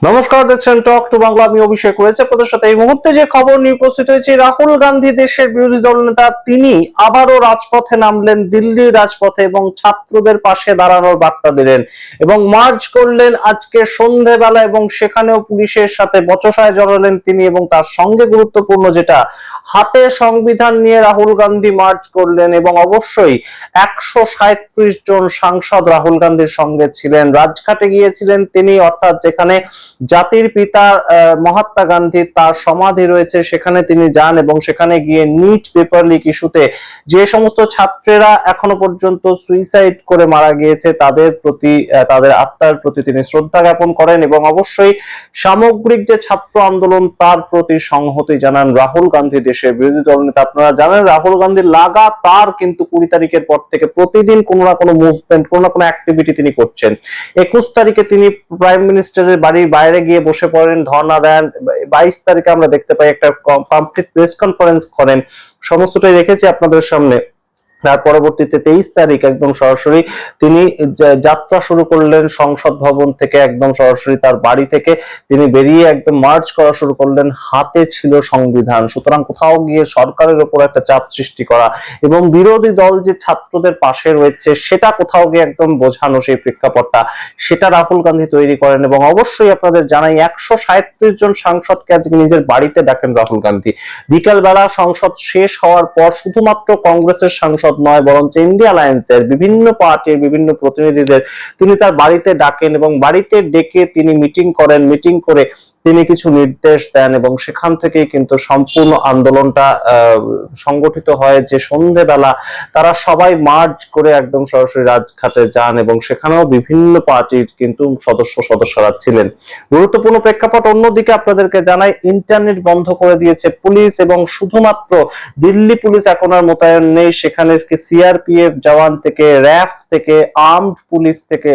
নমস্কার, দেখছেন talk to Bangla. আমি অভিষেক রয়েছে আপনাদের সাথে। এই মুহূর্তে যে খবর নিয়ে উপস্থিত হয়েছে, রাহুল গান্ধী দেশের বিরোধী দল নেতা, তিনি আবারও রাজপথে নামলেন, দিল্লির রাজপথে, এবং ছাত্রদের পাশে দাঁড়ানোর বার্তা দিলেন এবং মার্চ করলেন আজকে সন্ধেবেলা, এবং সেখানেও পুলিশের সাথে বচসায় জড়ালেন তিনি। এবং তার সঙ্গে গুরুত্বপূর্ণ যেটা, হাতে সংবিধান নিয়ে রাহুল গান্ধী মার্চ করলেন, এবং অবশ্যই 137 জন সাংসদ রাহুল গান্ধীর সঙ্গে ছিলেন। রাজঘাটে গিয়েছিলেন তিনি, অর্থাৎ যেখানে জাতির পিতা মহাত্মা গান্ধী তার সমাধি রয়েছে, সেখানে তিনি যান এবং সেখানে গিয়ে নিট পেপার লিক ইস্যুতে যে সমস্ত ছাত্রেরা এখনো পর্যন্ত সুইসাইড করে মারা গিয়েছে তাদের প্রতি, তাদের আত্মার প্রতি তিনি শ্রদ্ধা জ্ঞাপন করেন, এবং অবশ্যই সামগ্রিক যে ছাত্র আন্দোলন তার প্রতি সংহতি জানান রাহুল গান্ধী, দেশের বিরোধী দলনেতা। আপনারা জানেন রাহুল গান্ধী লাগাতার কিন্তু 20 তারিখের পর থেকে প্রতিদিন কোনো না কোনো মুভমেন্ট, কোনো না কোনো অ্যাক্টিভিটি তিনি করছেন। 21 তারিখে তিনি প্রাইম মিনিস্টারের বাড়ির বাইরে গিয়ে বসে পড়েন, ধর্ণা দেন। 22 তারিখে আমরা দেখতে পাই একটা কমপ্লিট প্রেস কনফারেন্স করেন। সমস্তটাই রেখেছি আপনাদের সামনে। তার পরবর্তীতে 23 তারিখ একদম সরাসরি তিনি যাত্রা শুরু করলেন সংসদ ভবন থেকে, একদম সরাসরি তার বাড়ি থেকে তিনি বেরিয়ে একদম মার্চ করা শুরু করলেন। হাতে ছিল সংবিধান। সুতরাং কোথাও গিয়ে সরকারের উপর একটা চাপ সৃষ্টি করা এবং বিরোধী দল যে ছাত্রদের পাশে রয়েছে সেটা কোথাও গিয়ে একদম বোঝানো, সেই প্রেক্ষাপটটা সেটা রাহুল গান্ধী তৈরি করেন। এবং অবশ্যই আপনাদের জানাই 137 জন সাংসদকে আজকে নিজের বাড়িতে ডাকেন রাহুল গান্ধী। বিকাল বেলা সংসদ শেষ হওয়ার পর শুধুমাত্র কংগ্রেসের সাংসদ নয়, বরঞ্চ ইন্ডিয়া অ্যালায়েন্সের বিভিন্ন পার্টির বিভিন্ন প্রতিনিধিদের তিনি তার বাড়িতে ডাকেন এবং বাড়িতে ডেকে তিনি মিটিং করেন। মিটিং করে তিনি কিছু নির্দেশ দেন এবং সেখান থেকেই কিন্তু সম্পূর্ণ আন্দোলনটা সংগঠিত হয়, যে সন্ধ্যেবেলা তারা সবাই মার্চ করে একদম সরাসরি রাজঘাটে যান এবং সেখানেও বিভিন্ন পার্টির কিন্তু সদস্যরা ছিলেন। গুরুত্বপূর্ণ প্রেক্ষাপট অন্যদিকে আপনাদেরকে জানাই, ইন্টারনেট বন্ধ করে দিয়েছে পুলিশ, এবং শুধুমাত্র দিল্লি পুলিশ এখন আর মোতায়েন নেই। সেখানে সিআরপিএফ জওয়ান থেকে, র্যাফ থেকে, আর্মড পুলিশ থেকে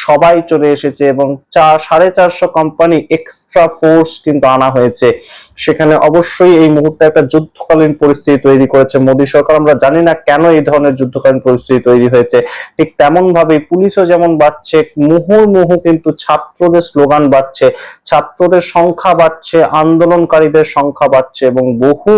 সবাই চলে এসেছে এবং 450 কোম্পানি এক্সট্রা ফোর্স কিন্তু আনা হয়েছে সেখানে। অবশ্যই এই মুহূর্তে একটা যুদ্ধকালীন পরিস্থিতি তৈরি করেছে মোদী সরকার। আমরা জানি না কেন এই ধরনের যুদ্ধকালীন পরিস্থিতি তৈরি হয়েছে। ঠিক তেমন ভাবে পুলিশও যেমন বাড়ছে, মুহুর্মুহু কিন্তু ছাত্রদের স্লোগান বাড়ছে, ছাত্রদের সংখ্যা বাড়ছে, আন্দোলনকারীদের সংখ্যা বাড়ছে, এবং বহু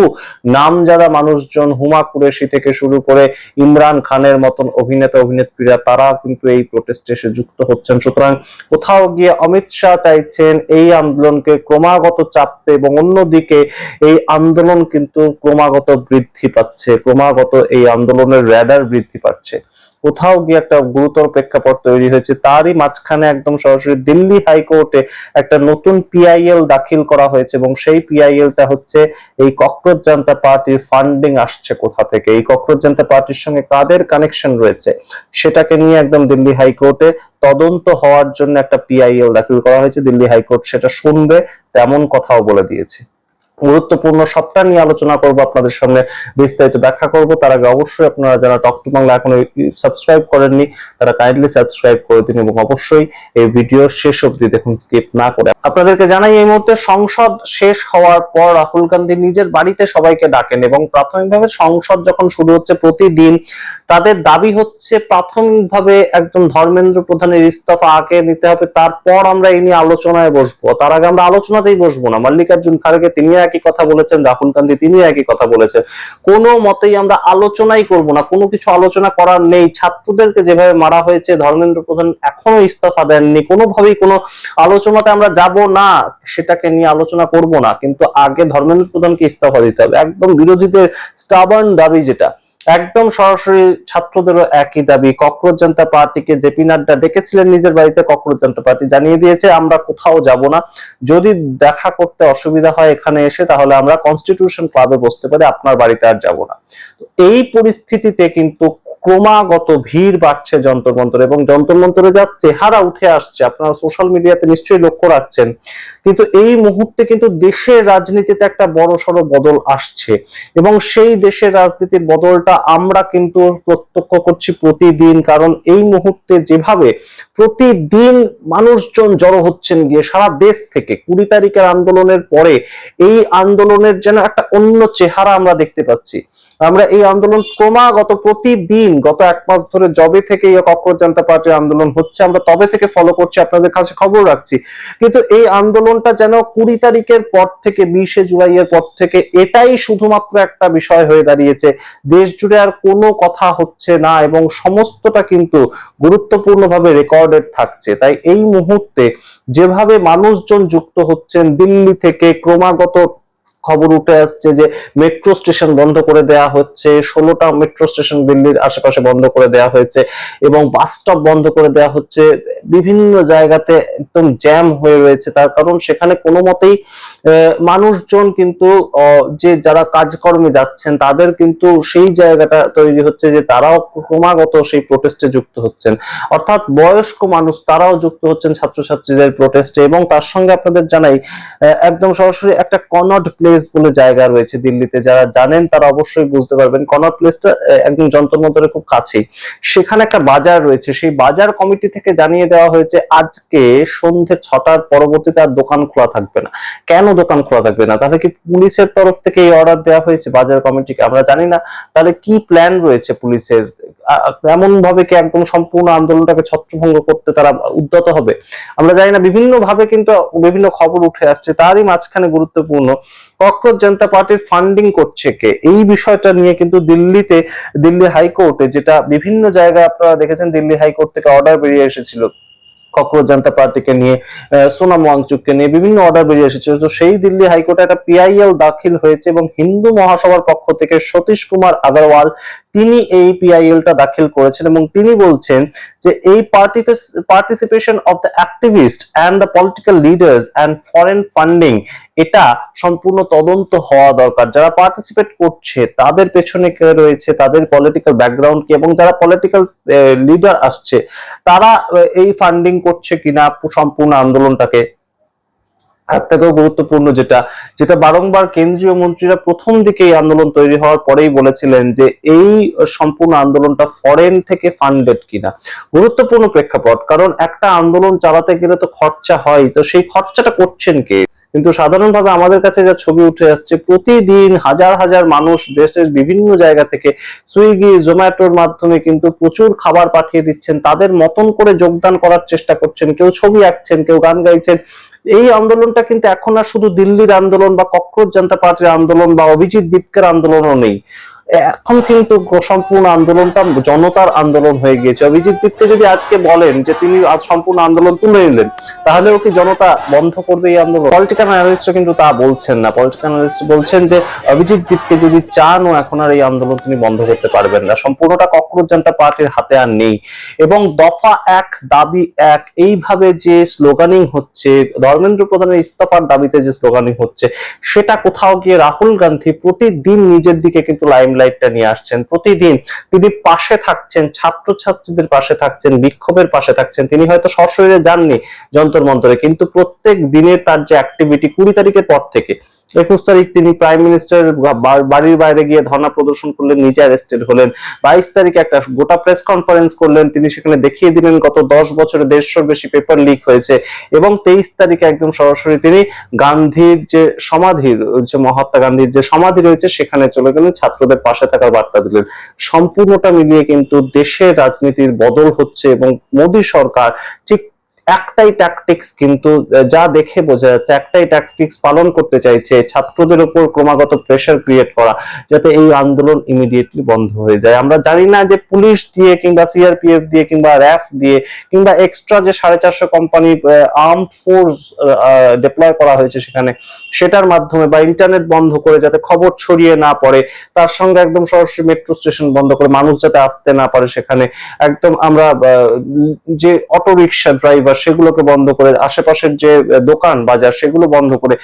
নামজাদা মানুষজন, হুমা কুরেশি থেকে শুরু করে ইমরান খানের মতন অভিনেতা অভিনেত্রীরা, তারা কিন্তু এই প্রোটেস্টে এসে যুক্ত হচ্ছেন। সুতরাং কোথাও গিয়ে অমিত শাহ চাইছেন এই আন্দোলনকে ক্রমাগত চাপতে, এবং অন্যদিকে এই আন্দোলন কিন্তু ক্রমাগত বৃদ্ধি পাচ্ছে, ক্রমাগত এই আন্দোলনের র্যাডার বৃদ্ধি পাচ্ছে। কোথাও গিয়ে একটা গুরুতর প্রেক্ষাপট তৈরি হয়েছে। তারই মাঝখানে একদম সরাসরি দিল্লি হাইকোর্টে একটা নতুন পিআইএল দাখিল করা হয়েছে, এবং সেই পিআইএলটা হচ্ছে এই ককরোচ জনতা পার্টির ফান্ডিং আসছে কোথা থেকে, এই ককরোচ জনতা পার্টির সঙ্গে কাদের কানেকশন রয়েছে সেটাকে নিয়ে একদম দিল্লি হাইকোর্টে তদন্ত হওয়ার জন্য একটা পিআইএল দাখিল করা হয়েছে। দিল্লি হাইকোর্ট সেটা শুনবে তেমন কথাও বলে দিয়েছে। গুরুত্বপূর্ণ সবটা নিয়ে আলোচনা করব, আপনাদের সামনে বিস্তারিত ব্যাখ্যা করব। তার আগে অবশ্যই আপনারা যারা টক টু বাংলা এখনো সাবস্ক্রাইব করেননি তারা কাইন্ডলি সাবস্ক্রাইব করে দিন, এবং অবশ্যই এই ভিডিও শেষ অবধি দেখুন, স্কিপ না করে। আপনাদেরকে জানাই এই মুহূর্তে সংসদ শেষ হওয়ার পর রাহুল গান্ধী নিজের বাড়িতে সবাইকে ডাকেন, এবং প্রাথমিকভাবে সংসদ যখন শুরু হচ্ছে প্রতিদিন তাদের দাবি হচ্ছে প্রাথমিকভাবে একদম ধর্মেন্দ্র প্রধানের ইস্তফা আগে নিতে হবে, তারপর আমরা এই নিয়ে আলোচনায় বসবো। তার আগে আমরা আলোচনাতেই বসবো না। মল্লিকার্জুন খাড়গে তিনি একই কথা বলেছেন, রাহুল গান্ধী তিনি একই কথা বলেছেন। কোনো মতেই আমরা আলোচনাই করব না, কোনো কিছু আলোচনা করার নেই। ছাত্রদেরকে যেভাবে মারা হয়েছে, ধর্মেন্দ্র প্রধান এখনো ইস্তফা দেননি, কোনোভাবেই কোনো আলোচনাতে আমরা যাব না, সেটাকে নিয়ে আলোচনা করব না। কিন্তু আগে ধর্মেন্দ্র প্রধানকে ইস্তফা দিতে হবে, একদম বিরোধীদের স্টাবার্ন দাবি যেটা, একদম সরাসরি ছাত্রদেরও একই দাবি। ককরোচ জনতা পার্টিকে জেপি নাড্ডা ডেকেছিলেন নিজের বাড়িতে, ককরোচ জনতা পার্টি জানিয়ে দিয়েছে আমরা কোথাও যাব না, যদি দেখা করতে অসুবিধা হয় এখানে এসে তাহলে আমরা কনস্টিটিউশন ক্লাবে বসতে পারি, আপনার বাড়িতে আর যাব না। তো এই পরিস্থিতিতে কিন্তু ক্রমাগত ভিড় বাড়ছে যন্তর মন্তরে, এবং যন্তর মন্তরে যা চেহারা উঠে আসছে আপনারা সোশ্যাল মিডিয়াতে নিশ্চয়ই লক্ষ্য রাখছেন, কিন্তু এই মুহূর্তে কিন্তু দেশের রাজনীতিতে একটা বড়সড় বদল আসছে, এবং সেই দেশের রাজনীতির বদলটা আমরা কিন্তু প্রত্যক্ষ করছি প্রতিদিন। কারণ এই মুহূর্তে যেভাবে প্রতিদিন মানুষজন জড়ো হচ্ছেন গিয়ে সারা দেশ থেকে, 20 তারিখের আন্দোলনের পরে এই আন্দোলনের যেন একটা অন্য চেহারা আমরা দেখতে পাচ্ছি। আমরা এই আন্দোলন ক্রমাগত প্রতিদিন গত 1 মাস ধরে, যবে থেকে এই ককরোচ জনতা পার্টির আন্দোলন হচ্ছে, আমরা তবে থেকে ফলো করছি, আপনাদের কাছে খবর রাখছি। কিন্তু এই আন্দোলনটা যেন 20 তারিখের পর থেকে, 20শে জুলাইয়ের পর থেকে এটাই শুধুমাত্র একটা বিষয় হয়ে দাঁড়িয়েছে। দেশ জুড়ে আর কোনো কথা হচ্ছে না, এবং সমস্তটা কিন্তু গুরুত্বপূর্ণভাবে রেকর্ডেড থাকছে। তাই এই মুহূর্তে যেভাবে মানুষজন যুক্ত হচ্ছেন, দিল্লি থেকে ক্রমাগত খবর উঠে আসছে যে মেট্রো স্টেশন বন্ধ করে দেয়া হচ্ছে, 16টা মেট্রো স্টেশন দিল্লির আশেপাশে বন্ধ করে দেয়া হয়েছে, এবং বাস স্টপ বন্ধ করে দেয়া হচ্ছে। বিভিন্ন জায়গাতে একদম জ্যাম হয়ে রয়েছে, তার কারণ সেখানে কোনো মতেই মানুষজন কিন্তু যে যারা কাজকর্মে যাচ্ছেন তাদের কিন্তু সেই জায়গাটা তৈরি হচ্ছে যে তারাও ক্রমাগত সেই প্রোটেস্টে যুক্ত হচ্ছেন। অর্থাৎ বয়স্ক মানুষ তারাও যুক্ত হচ্ছেন ছাত্রছাত্রীদের প্রোটেস্টে। এবং তার সঙ্গে আপনাদের জানাই, একদম সরাসরি একটা কনট প্লেস বলে জায়গা রয়েছে দিল্লিতে, যারা জানেন তারা অবশ্যই বুঝতে পারবেন। কনট প্লেসটা একদম যন্তর মন্তরের খুব কাছেই। সেখানে একটা বাজার রয়েছে, সেই বাজার কমিটি থেকে জানিয়ে দেওয়া হয়েছে আজকে সন্ধ্যে 6টার পরবর্তীতে আর দোকান খোলা থাকবে না। কেন দোকান খোলা থাকবে না? তাহলে কি পুলিশের তরফ থেকে এই অর্ডার দেওয়া হয়েছে বাজার কমিটিকে? আমরা জানি না। তাহলে কি প্ল্যান রয়েছে পুলিশের? এমন ভাবে কি একদম সম্পূর্ণ আন্দোলনটাকে ছত্রভঙ্গ করতে তারা উদ্যত হবে? আমরা জানি না। বিভিন্ন ভাবে কিন্তু বিভিন্ন খবর উঠে আসছে। তারই মাঝখানে গুরুত্বপূর্ণ, ককরোচ জনতা পার্টির ফান্ডিং করছে কে, এই বিষয়টা নিয়ে কিন্তু দিল্লি হাইকোর্টে, যেটা বিভিন্ন জায়গায় আপনারা দেখেছেন, দিল্লি হাইকোর্ট থেকে অর্ডার বেরিয়ে এসেছিল ককরোচ জনতা পার্টিকে নিয়ে, সোনাম ওয়াংচুককে নিয়ে বিভিন্ন অর্ডার বেরিয়ে এসেছে। তো সেই দিল্লি হাইকোর্টে একটা পিআইএল দাখিল হয়েছে, এবং হিন্দু মহাসভার পক্ষ থেকে সতীশ কুমার আগরওয়াল তিনি এই পিআইএলটা দাখিল করেছেন, এবং তিনি বলছেন যে এই participation of the activist and the political leaders and foreign funding, এটা সম্পূর্ণ তদন্ত হওয়া দরকার। যারা পার্টিসিপেট করছে তাদের পেছনে কে রয়েছে, তাদের পলিটিক্যাল ব্যাকগ্রাউন্ড কি, এবং যারা পলিটিক্যাল লিডার আসছে তারা এই ফান্ডিং করছে কিনা সম্পূর্ণ আন্দোলনটাকে। তার থেকেও গুরুত্বপূর্ণ যেটা যেটা বারংবার কেন্দ্রীয় মন্ত্রীরা প্রথম দিকে এই আন্দোলন তৈরি হওয়ার পরেই বলেছিলেন যে এই সম্পূর্ণ আন্দোলনটা ফরেন থেকে ফান্ডেড কিনা। গুরুত্বপূর্ণ প্রেক্ষাপট, কারণ একটা আন্দোলন চালাতে গেলে তো খরচা হয়, তো সেই খরচাটা করছেন কে? কিন্তু সাধারণভাবে আমাদের কাছে যা ছবি উঠে আসছে, প্রতিদিন হাজার হাজার মানুষ দেশের বিভিন্ন জায়গা থেকে সুইগি জোম্যাটোর মাধ্যমে কিন্তু প্রচুর খাবার পাঠিয়ে দিচ্ছেন, তাদের মতন করে যোগদান করার চেষ্টা করছেন, কেউ ছবি আঁকছেন, কেউ গান গাইছেন। এই আন্দোলনটা কিন্তু এখন আর শুধু দিল্লির আন্দোলন বা ককরোচ জনতা পার্টির আন্দোলন বা অভিজিৎ দীপকের আন্দোলনও নেই। এখন কিন্তু সম্পূর্ণ আন্দোলনটা জনতার আন্দোলন হয়ে গিয়েছে। অভিজিৎ দীপকে যদি আজকে বলেন যে তিনি আজ সম্পূর্ণ আন্দোলন তুলে নিলেন, তাহলে কি জনতা বন্ধ করবে এই আন্দোলন? পলিটিক্যাল অ্যানালিস্টরা কিন্তু তা বলছেন না। পলিটিক্যাল অ্যানালিস্ট বলছেন যে অভিজিৎ দীপকে যদি চানও এখন আর এই আন্দোলন তিনি বন্ধ করতে পারবেন না। সম্পূর্ণটা ককরোচ জনতা পার্টির হাতে আর নেই। এবং দফা এক দাবি এক, এইভাবে যে স্লোগানিং হচ্ছে, ধর্মেন্দ্র প্রধানের ইস্তফার দাবিতে যে স্লোগানিং হচ্ছে, সেটা কোথাও গিয়ে রাহুল গান্ধী প্রতিদিন নিজের দিকে কিন্তু লাইমলাইটটা নিয়ে আসছেন। প্রতিদিন তিনি পাশে থাকছেন, ছাত্রছাত্রীদের পাশে থাকছেন, বিক্ষোভের পাশে থাকছেন। তিনি হয়তো সশরীরে যাননি যন্তর মন্তরে, কিন্তু প্রত্যেক দিনের তার যে অ্যাক্টিভিটি, 20 তারিখের পর থেকে 21 তারিখ তিনি প্রাইম মিনিস্টার বাড়ির বাইরে গিয়ে ধর্ণা প্রদর্শন করলেন, নিজে অ্যারেস্টেড হলেন। 22 তারিখে একটা গোটা প্রেস কনফারেন্স করলেন, তিনি সেখানে দেখিয়ে দিলেন গত 10 বছরে 150 বেশি পেপার লিক হয়েছে। এবং 23 তারিখে একদম সরাসরি তিনি গান্ধীর যে সমাধির, যে মহাত্মা গান্ধীর যে সমাধি রয়েছে সেখানে চলে গেলেন, ছাত্রদের পাশে থাকার বার্তা দিলেন। সম্পূর্ণটা মিলিয়ে কিন্তু দেশের রাজনীতির বদল হচ্ছে, এবং মোদী সরকার ঠিক একটাই ট্যাকটিক্স, কিন্তু যা দেখে বোঝা যাচ্ছে একটাই ট্যাকটিক্স পালন করতে চাইছে, ছাত্রদের উপর ক্রমাগত প্রেসার ক্রিয়েট করা, যাতে এই আন্দোলন ইমিডিয়েটলি বন্ধ হয়ে যায়। আমরা জানি না যে পুলিশ দিয়ে কিংবা সিআরপিএফ দিয়ে কিংবা র্যাফ দিয়ে কিংবা এক্সট্রা যে 450 কোম্পানি আর্মড ফোর্স ডিপ্লয় করা হয়েছে সেখানে, সেটার মাধ্যমে বা ইন্টারনেট বন্ধ করে যাতে খবর ছড়িয়ে না পড়ে, তার সঙ্গে একদম সরাসরি মেট্রো স্টেশন বন্ধ করে মানুষ যাতে আসতে না পারে সেখানে, একদম আমরা যে অটো রিক্সা ড্রাইভার সেগুলোকে বন্ধ করে, আশেপাশের যে দোকান বাজার সেগুলো বন্ধ করে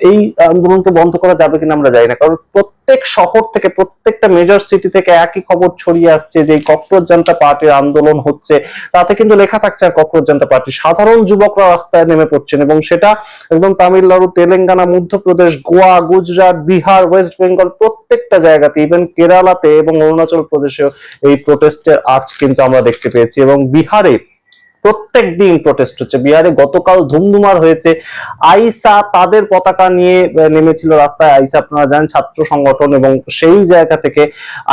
এই আন্দোলনকে বন্ধ করা যাবে কিনা আমরা জানি না। কারণ প্রত্যেক শহর থেকে, প্রত্যেকটা মেজর সিটি থেকে একই খবর ছড়িয়ে আসছে যে ককরোচ জনতা পার্টির আন্দোলন হচ্ছে। তাতে কিন্তু লেখা থাকছে আর ককরোচ জনতা পার্টি, সাধারণ যুবকরা রাস্তায় নেমে পড়ছেন এবং সেটা একদম তামিলনাড়ু, তেলেঙ্গানা, মধ্যপ্রদেশ, গোয়া, গুজরাট, বিহার, ওয়েস্ট বেঙ্গল প্রত্যেকটা জায়গাতে, ইভেন কেরালাতে এবং অরুণাচল প্রদেশেও এই প্রোটেস্টের আজ কিন্তু আমরা দেখতে পেয়েছি। এবং বিহারে প্রত্যেক দিন প্রোটেস্ট হচ্ছে। বিহারে গতকাল ধুমধুমার হয়েছে। আইসা তাদের পতাকা নিয়ে নেমেছিল রাস্তায়। আইসা আপনারা জানেন ছাত্র সংগঠন, এবং সেই জায়গা থেকে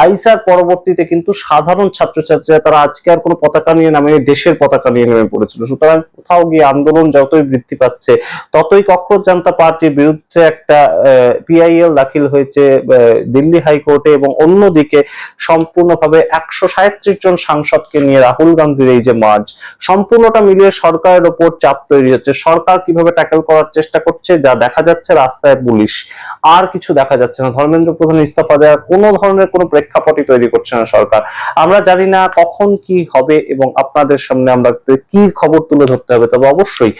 আইসার পরবর্তীতে কিন্তু সাধারণ ছাত্রছাত্রীরা তারা আজকে আর কোনো পতাকা নিয়ে নামে দেশের পতাকা নিয়ে নেমে পড়েছিল। সুতরাং কোথাও গিয়ে আন্দোলন যতই বৃদ্ধি পাচ্ছে ততই ককরোচ জনতা পার্টির বিরুদ্ধে একটা পিআইএল দাখিল হয়েছে দিল্লি হাইকোর্টে, এবং অন্যদিকে সম্পূর্ণভাবে 137 জন সাংসদকে নিয়ে রাহুল গান্ধীর এই যে মার্চ, সম্পূর্ণটা মিলিয়ে সরকারের ওপর চাপ তৈরি হচ্ছে। সরকার কিভাবে ট্যাকল করার চেষ্টা করছে, যা দেখা যাচ্ছে রাস্তায় পুলিশ, আর কিছু দেখা যাচ্ছে না। ধর্মেন্দ্র প্রধান ইস্তফা দেওয়ার কোনো ধরনের কোনো প্রেক্ষাপটই তৈরি করছে না সরকার। আমরা জানি না কখন কি হবে এবং আপনাদের সামনে আমরা কি খবর তুলে ধরতে হবে। তবে অবশ্যই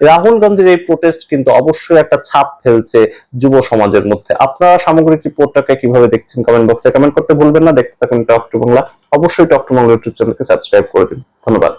রাহুল গান্ধীর এই প্রোটেস্ট কিন্তু অবশ্যই একটা ছাপ ফেলছে যুব সমাজের মধ্যে। আপনারা সামগ্রিক রিপোর্টটাকে কিভাবে দেখছেন কমেন্ট বক্সে কমেন্ট করতে ভুলবেন না। দেখতে থাকুন টক টু বাংলা। অবশ্যই টক টু বাংলা ইউটিউব চ্যানেলকে সাবস্ক্রাইব করে দিন। ধন্যবাদ।